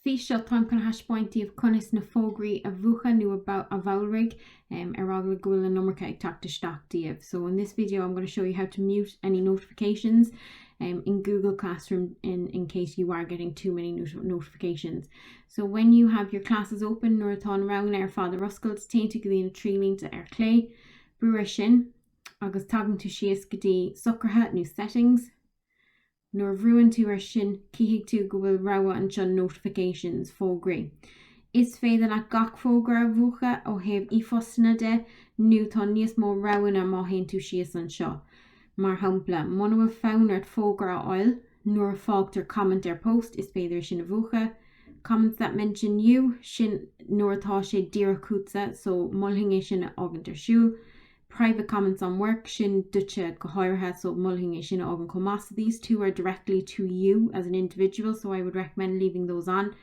fi seo táim chun haispointíomh Conas na fógraí a bhuacha nó a bhalraigh ar gohfuil an nummercha ag tactaisteachtaíomh. So in this video I'm going to show you how to mute any notifications in Google Classroom in case you are getting too many notifications. So when you have your classes open, nuair atá an rang ar fad a ruscail téanta go dtí na trílínta ar clé, breúir sin agus tagann tú síos go dtí sucrtha nó settings. Nor bhrúann tú ar sin cíigh tú go bhfuil rogha an sin notifications fógraí. Is féidir le gach fógra a bhuacha ó thaobh ífosna de nó tá níos mó roghanna má haon tú síos an seo. Mar shampla, muna bhfuil fánart fógra áil, nuair fágtar comment ar post is féidir sin a bhuacha. Comments that mention you sin nuair atá sé díreach cútsa, so mulling é sin ágant ar siúl. Private comments on work sin dúte go háirithe, so mulling é sin ágan Conas. These two are directly to you as an individual, so I would recommend leaving those on.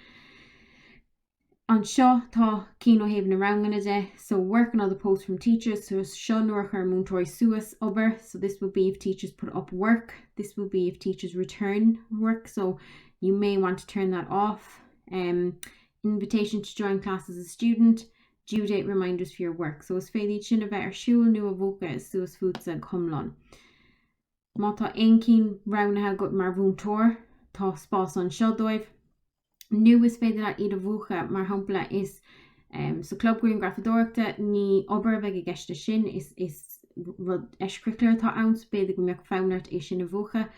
An seo tá cín ó haobh na ranganna de, so work and other posts from teachers, so seo nuair chuir múntóirí suas obair, so this will be if teachers put up work, this will be if teachers return work, so you may want to turn that off. Invitation to join class as a student, due date reminders for your work. So is féidir sin a bheith ar siúl nó a bhuacha is suas fuatsa cumlan. Má tá aon cín rangnathe go mar bhúntóir, tá spás an seo dóibh. Nu is féidir le iad a bhuacha mar shampla is sa clubgreen grafadóireachta ní obair bheith a gceiste sin is rud eiscriclear tá ann, béidir go mbeadh fánart é sin a bhuacha,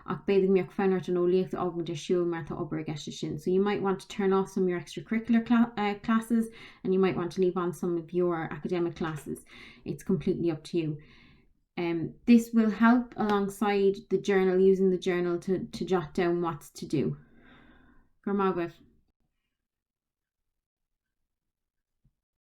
ach béidir mbeadh fánart an ólaíochta ágant ar siúl mar tá obair a gceiste sin. So you might want to turn off some of your extracurricular classes, and you might want to leave on some of your academic classes. It's completely up to you. This will help alongside the journal, using the journal to jot down what's to do. Gur maith.